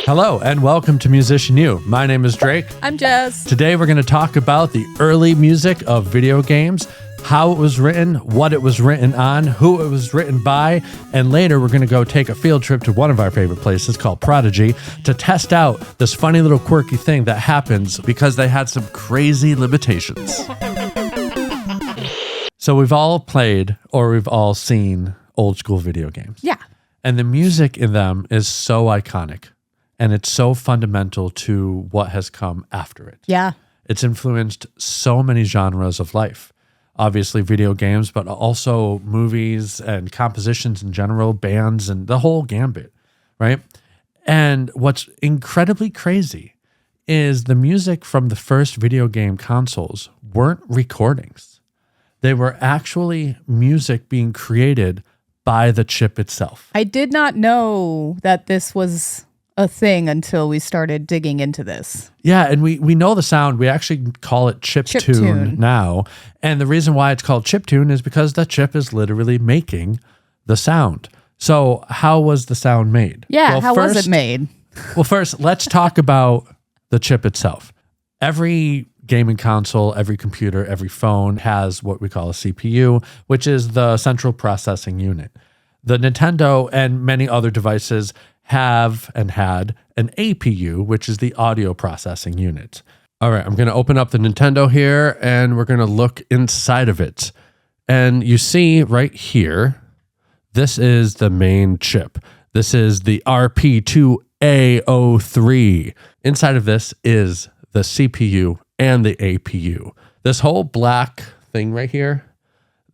Hello and welcome to Musician U. My name is Drake. I'm Jess. Today we're going to talk about the early music of video games, how it was written, what it was written on, who it was written by, and later we're going to go take a field trip to one of our favorite places called Prodigy to test out this funny little quirky thing that happens because they had some crazy limitations. So we've all played or we've all seen old school video games. Yeah. And the music in them is so iconic and it's so fundamental to what has come after it. Yeah. It's influenced so many genres of life. Obviously video games, but also movies and compositions in general, bands and the whole gambit, right? And what's incredibly crazy is the music from the first video game consoles weren't recordings. They were actually music being created by the chip itself. I did not know that this was a thing until we started digging into this. Yeah, and we know the sound. We actually call it chiptune now. And the reason why it's called chiptune is because the chip is literally making the sound. So how was the sound made? Yeah, well, how was it made? Well, first, let's talk about the chip itself. Every gaming console, every computer, every phone has what we call a CPU, which is the central processing unit. The Nintendo and many other devices have and had an APU, which is the audio processing unit. All right, I'm going to open up the Nintendo here and we're going to look inside of it. And you see right here, this is the main chip. This is the RP2A03. Inside of this is the CPU and the APU. This whole black thing right here,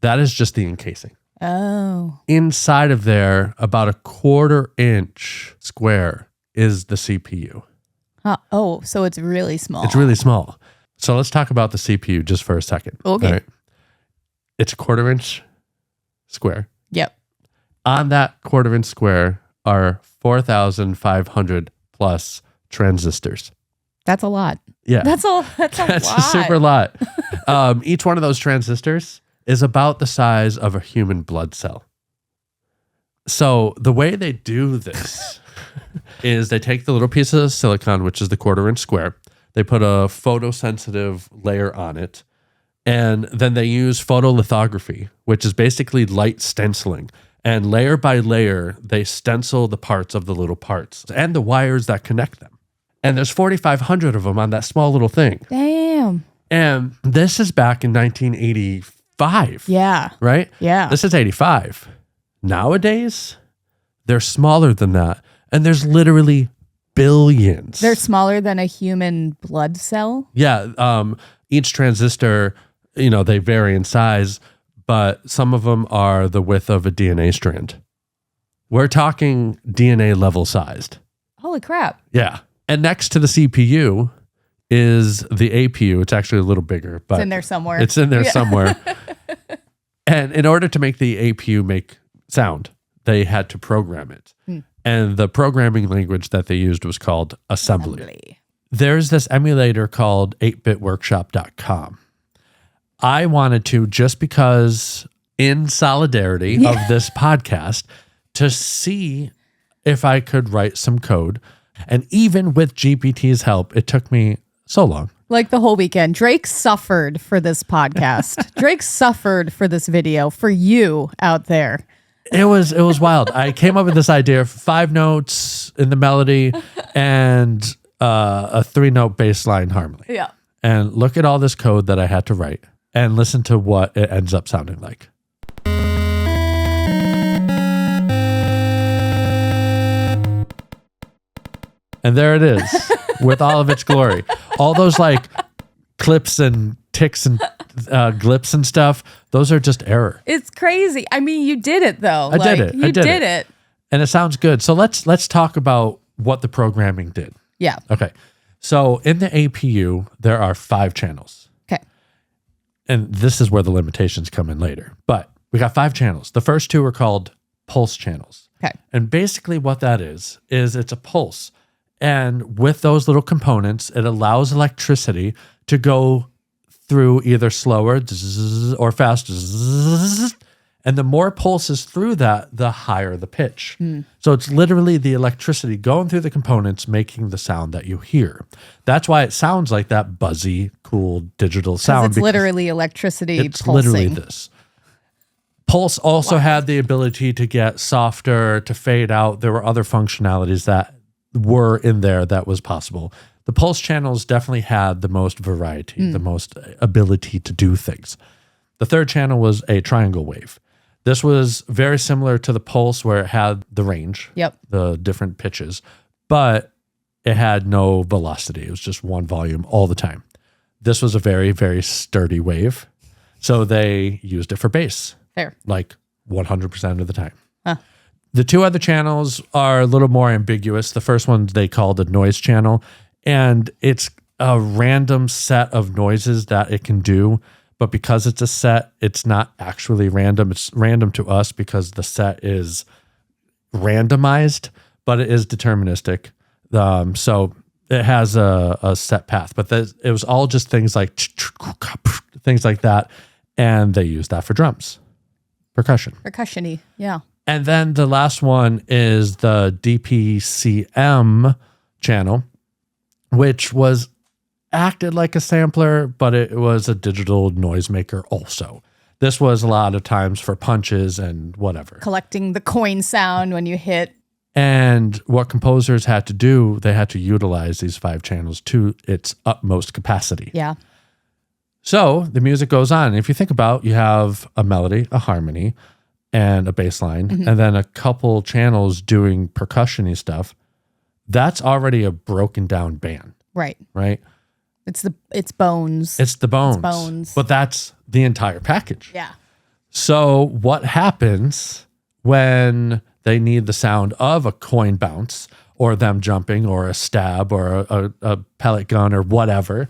that is just the encasing. Oh. Inside of there, about a 1/4 inch square is the CPU. Oh, so it's really small. It's really small. So let's talk about the CPU just for a second. Okay. Right? It's a 1/4 inch square. Yep. On that 1/4 inch square are 4,500 plus transistors. That's a lot. Yeah. That's a lot. That's a super lot. Each one of those transistors is about the size of a human blood cell. So the way they do this is they take the little piece of silicon, which is the 1/4 inch square. They put a photosensitive layer on it. And then they use photolithography, which is basically light stenciling. And layer by layer, they stencil the parts of the little parts and the wires that connect them. And there's 4,500 of them on that small little thing. Damn. And this is back in 1985. Yeah. Right? Yeah. This is 85. Nowadays, they're smaller than that. And there's literally billions. They're smaller than a human blood cell? Yeah. Each transistor, they vary in size, but some of them are the width of a DNA strand. We're talking DNA level sized. Holy crap. Yeah. And next to the CPU is the APU. It's actually a little bigger, but it's in there somewhere. It's in there somewhere. And in order to make the APU make sound, they had to program it. And the programming language that they used was called assembly. There's this emulator called 8bitworkshop.com. I wanted to, just because in solidarity of this podcast, to see if I could write some code. And even with GPT's help, it took me so long. Like the whole weekend. Drake suffered for this podcast. Drake suffered for this video, for you out there. It was wild. I came up with this idea of 5 notes in the melody and a 3-note bass line harmony. Yeah. And look at all this code that I had to write and listen to what it ends up sounding like. And there it is with all of its glory. All those clips and ticks and glips and stuff, those are just error. It's crazy. I mean, you did it though. I did it. You did it. And it sounds good. So let's talk about what the programming did. Yeah. Okay. So in the APU, there are 5 channels. Okay. And this is where the limitations come in later. But we got 5 channels. The first 2 are called pulse channels. Okay. And basically what that is it's a pulse. And with those little components, it allows electricity to go through either slower or fast, And the more pulses through that, the higher the pitch. So it's literally the electricity going through the components, making the sound that you hear. That's why it sounds like that buzzy, cool digital sound. It's literally electricity it's pulsing. literally this. Pulse also had the ability to get softer, to fade out. There were other functionalities that were in there that was possible. The Pulse channels definitely had the most variety, the most ability to do things. The third channel was a triangle wave. This was very similar to the Pulse, where it had the range, the different pitches, but it had no velocity. It was just one volume all the time. This was a very, very sturdy wave. So they used it for bass. Fair. Like 100% of the time. The two other channels are a little more ambiguous. The first one they called a noise channel, and it's a random set of noises that it can do. But because it's a set, it's not actually random. It's random to us because the set is randomized, but it is deterministic. So it has a set path. But it was all just things like that. And they use that for drums, percussion. Percussion-y, yeah. And then the last one is the DPCM channel, which was acted like a sampler, but it was a digital noisemaker also. This was a lot of times for punches and whatever. Collecting the coin sound when you hit. And what composers had to do, they had to utilize these 5 channels to its utmost capacity. Yeah. So the music goes on. If you think about, you have a melody, a harmony, and a bass line, and then a couple channels doing percussion-y stuff. That's already a broken down band. Right. Right? It's bones. It's the bones. It's bones. But that's the entire package. Yeah. So what happens when they need the sound of a coin bounce or them jumping or a stab or a pellet gun or whatever?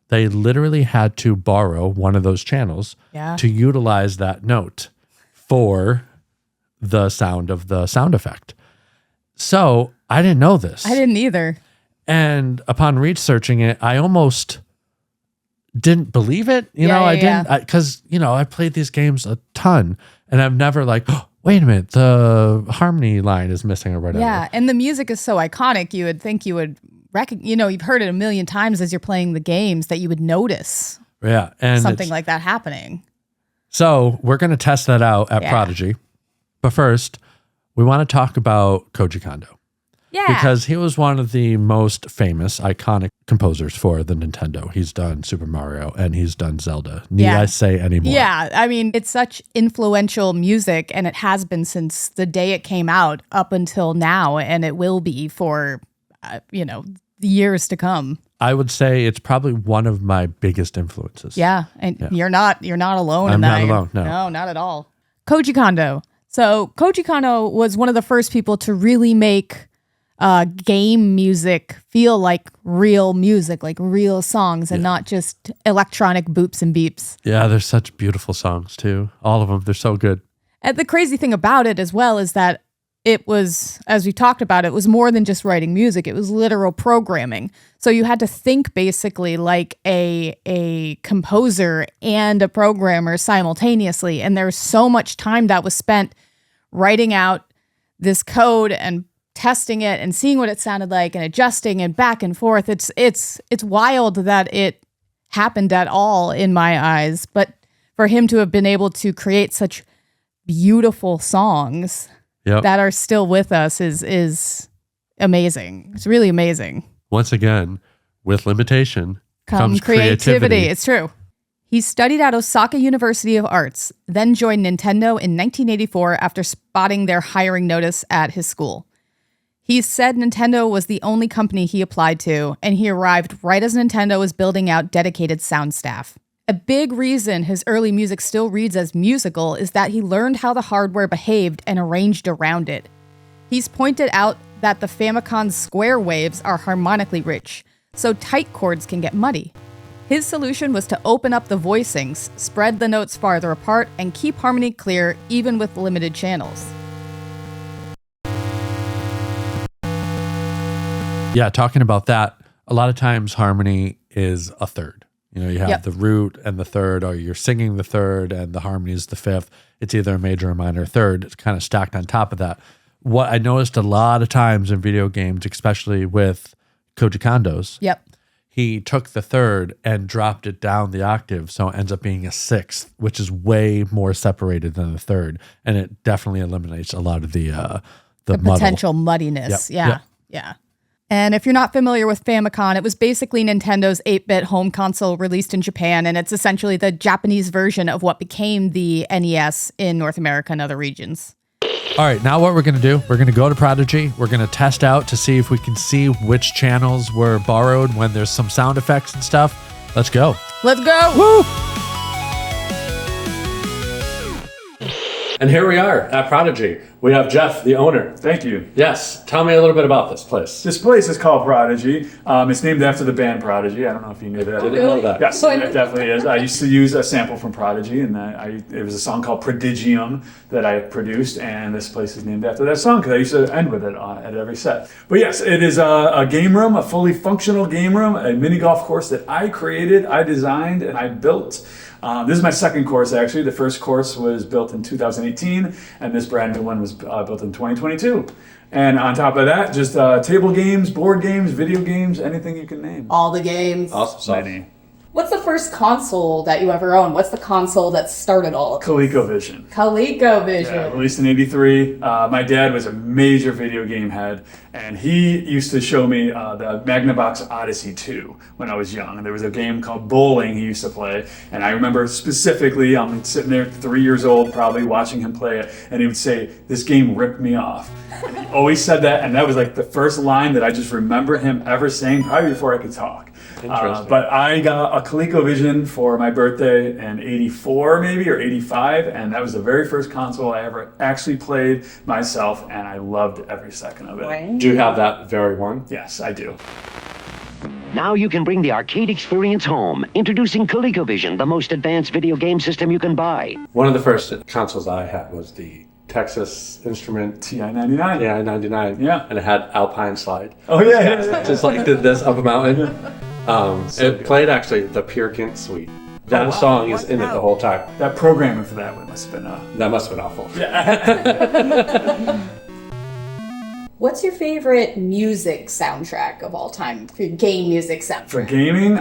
They literally had to borrow one of those channels to utilize that note for the sound of the sound effect. So I didn't know this. I didn't either. And upon researching it, I almost didn't believe it. I didn't, because, I played these games a ton and I've never like, oh, wait a minute, the harmony line is missing or whatever. Yeah. And the music is so iconic. You would think you would you've heard it a million times as you're playing the games that you would notice and something like that happening. So we're going to test that out at Prodigy. But first, we want to talk about Koji Kondo. Yeah. Because he was one of the most famous, iconic composers for the Nintendo. He's done Super Mario and he's done Zelda. Need I say any more? Yeah. I mean, it's such influential music and it has been since the day it came out up until now. And it will be for, years to come. I would say it's probably one of my biggest influences. Yeah. And you're not alone I'm in that. not alone. No, not at all. Koji Kondo. So Koji Kondo was one of the first people to really make game music feel like real music, like real songs and not just electronic boops and beeps. Yeah, there's such beautiful songs too. All of them, they're so good. And the crazy thing about it as well is that it was, as we talked about, it was more than just writing music. It was literal programming. So you had to think basically like a composer and a programmer simultaneously. And there's so much time that was spent writing out this code and testing it and seeing what it sounded like and adjusting and back and forth. It's wild that it happened at all in my eyes. But for him to have been able to create such beautiful songs that are still with us is amazing. It's really amazing. Once again, with limitation comes creativity. It's true. He studied at Osaka University of Arts, then joined Nintendo in 1984 after spotting their hiring notice at his school. He said Nintendo was the only company he applied to, and he arrived right as Nintendo was building out dedicated sound staff. A big reason his early music still reads as musical is that he learned how the hardware behaved and arranged around it. He's pointed out that the Famicon's square waves are harmonically rich, so tight chords can get muddy. His solution was to open up the voicings, spread the notes farther apart, and keep harmony clear even with limited channels. Yeah, talking about that, a lot of times harmony is a third. You know, you have the root and the third, or you're singing the third and the harmony is the fifth. It's either a major or minor third. It's kind of stacked on top of that. What I noticed a lot of times in video games, especially with Koji Kondo's, he took the third and dropped it down the octave, so it ends up being a sixth, which is way more separated than the third, and it definitely eliminates a lot of the potential muddiness. Yeah. And if you're not familiar with Famicom, it was basically Nintendo's 8-bit home console released in Japan, and it's essentially the Japanese version of what became the NES in North America and other regions. All right, now what we're going to do, we're going to go to Prodigy. We're going to test out to see if we can see which channels were borrowed when there's some sound effects and stuff. Let's go. Let's go. Woo! And here we are at Prodigy. We have Jeff, the owner. Thank you. Yes. Tell me a little bit about this place. This place is called Prodigy. It's named after the band Prodigy. I don't know if you knew that. I didn't know that. Yes, it definitely is. I used to use a sample from Prodigy, and it was a song called Prodigium that I produced, and this place is named after that song because I used to end with it at every set. But yes, it is a game room, a fully functional game room, a mini golf course that I created, I designed, and I built. This is my second course, actually. The first course was built in 2018, and this brand new one was built in 2022. And on top of that, just table games, board games, video games, anything you can name. All the games. Awesome. Many. What's the first console that you ever owned? What's the console that started all of it? ColecoVision. ColecoVision. Yeah, released in '83. My dad was a major video game head, and he used to show me the Magnavox Odyssey 2 when I was young. And there was a game called Bowling he used to play, and I remember specifically, I'm sitting there 3 years old probably watching him play it, and he would say, "This game ripped me off." And he always said that, and that was like the first line that I just remember him ever saying, probably before I could talk. But I got a ColecoVision for my birthday in '84 maybe, or '85, and that was the very first console I ever actually played myself, and I loved every second of it. Right. Do you have that very one? Yes, I do. Now you can bring the arcade experience home. Introducing ColecoVision, the most advanced video game system you can buy. One of the first consoles I had was the Texas Instrument TI-99. Yeah, 99. Yeah. And it had Alpine Slide. Oh, yeah. Just like did this up a mountain. It played actually the Peer Gynt Suite. That song is in it the whole time. That programming for that one must have been That must have been awful. What's your favorite music soundtrack of all time? Game music soundtrack. For gaming,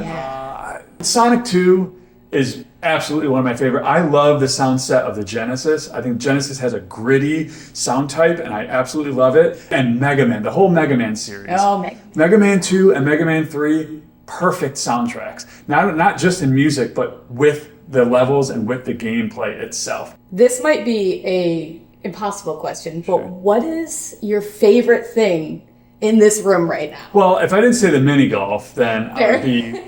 Sonic 2 is absolutely one of my favorite. I love the sound set of the Genesis. I think Genesis has a gritty sound type, and I absolutely love it. And Mega Man, the whole Mega Man series. Oh, Mega Man 2 and Mega Man 3, perfect soundtracks. Not just in music, but with the levels and with the gameplay itself. This might be a impossible question, but what is your favorite thing in this room right now? Well, if I didn't say the mini golf, then I would be,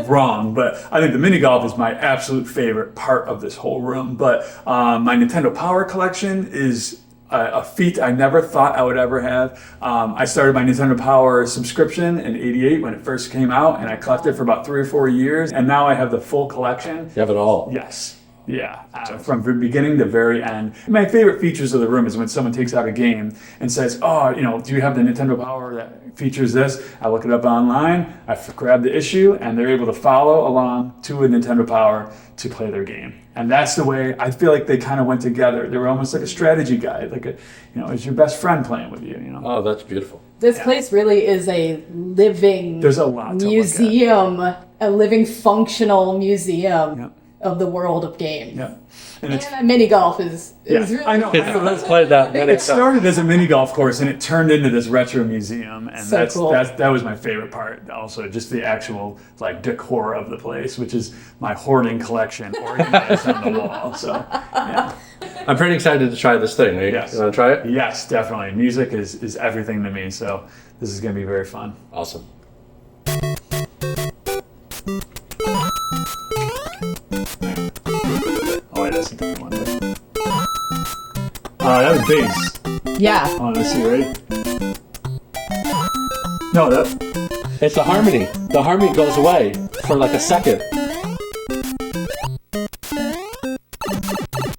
wrong. But I think the mini golf is my absolute favorite part of this whole room. But my Nintendo Power collection is a feat I never thought I would ever have. I started my Nintendo Power subscription in '88 when it first came out, and I collected for about 3 or 4 years, and now I have the full collection. You have it all. Yes. Yeah, from beginning to very end. My favorite features of the room is when someone takes out a game and says, "Oh, do you have the Nintendo Power that features this?" I look it up online, I grab the issue, and they're able to follow along to a Nintendo Power to play their game. And that's the way I feel like they kind of went together. They were almost like a strategy guide, like it's your best friend playing with you. Oh, that's beautiful. This place really is a living There's a lot to museum, a living functional museum of the world of games. Yeah. And mini golf is really I know. Let's play that. It started as a mini golf course, and it turned into this retro museum, and So cool. that was my favorite part. Also, just the actual decor of the place, which is my hoarding collection organized on the wall. So, yeah. I'm pretty excited to try this thing. You want to try it? Yes, definitely. Music is everything to me, so this is going to be very fun. Awesome. Oh, wait, that's a different one. That was bass. Yeah. Oh, let's see, ready? No, It's the harmony. The harmony goes away for like a second.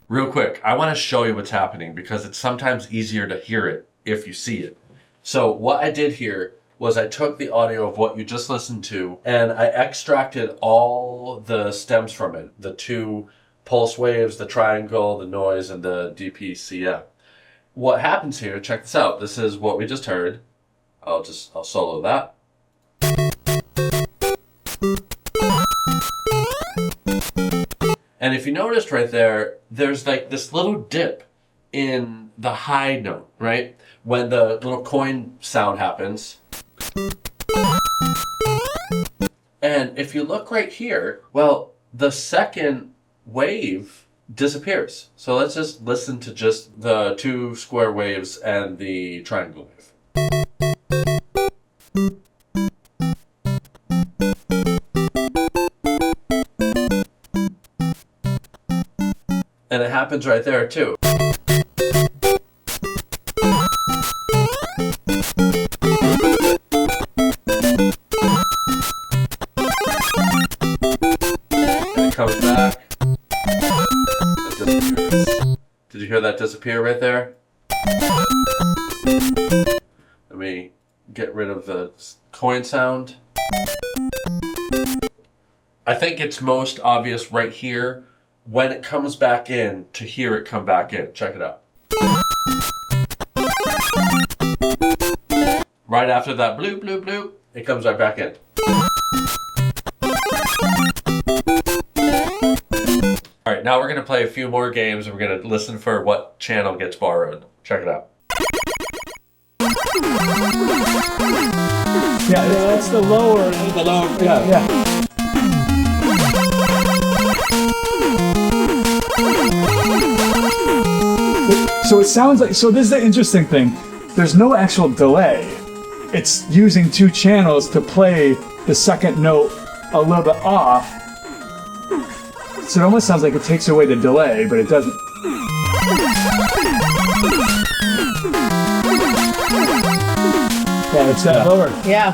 Real quick, I want to show you what's happening because it's sometimes easier to hear it if you see it. So what I did here was I took the audio of what you just listened to and I extracted all the stems from it. The 2 pulse waves, the triangle, the noise, and the DPCM. What happens here, check this out. This is what we just heard. I'll solo that. And if you noticed right there, there's like this little dip in the high note, right? When the little coin sound happens. And if you look right here, well, the second wave disappears. So let's just listen to just the 2 square waves and the triangle wave. And it happens right there too. And it comes back. It disappears. Did you hear that disappear right there? Let me get rid of the coin sound. I think it's most obvious right here when it comes back in to hear it come back in. Check it out. Right after that bloop, bloop, bloop, it comes right back in. All right, now we're going to play a few more games and we're going to listen for what channel gets borrowed. Check it out. Yeah, that's the lower. The low, Yeah. So it sounds like, so this is the interesting thing. There's no actual delay. It's using 2 channels to play the second note a little bit off. So it almost sounds like it takes away the delay, but it doesn't. Yeah, it's that lower. Yeah.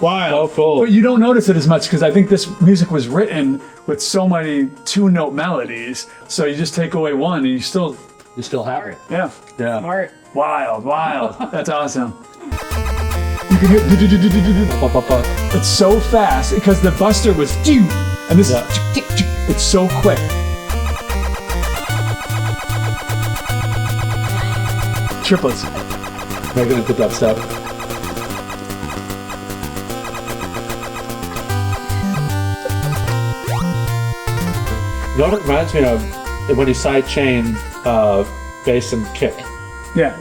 Wow. Oh, cool. But you don't notice it as much because I think this music was written with so many 2-note melodies. So you just take away one and you still have it. Yeah. Yeah. Smart. Wild. That's awesome. You can hear. It's so fast because the Buster was. And this is. It's so quick. Triplets. They're gonna put that stuff. You know what it reminds me of? When you sidechain bass and kick. Yeah.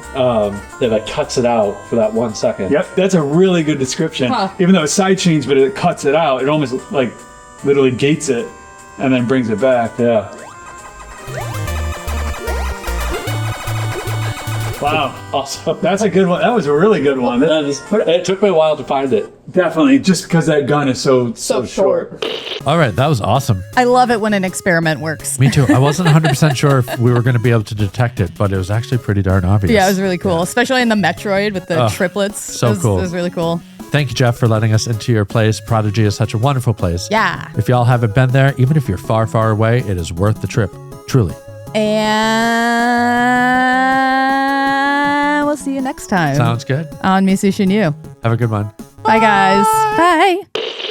That like cuts it out for that 1 second. Yep. That's a really good description. Huh. Even though it's side chains, but it cuts it out. It almost like literally gates it and then brings it back. Yeah. Wow. Awesome. That's a good one. That was a really good one. It took me a while to find it. Definitely, just because that gun is so short. All right, that was awesome. I love it when an experiment works. Me too. I wasn't 100% sure if we were going to be able to detect it, but it was actually pretty darn obvious. Yeah, it was really cool, especially in the Metroid with the triplets. So cool. It was really cool. Thank you, Jeff, for letting us into your place. Prodigy is such a wonderful place. Yeah. If y'all haven't been there, even if you're far, far away, it is worth the trip. Truly. And we'll see you next time. Sounds good. On Misu Shinyu. Have a good one. Bye, guys. Bye.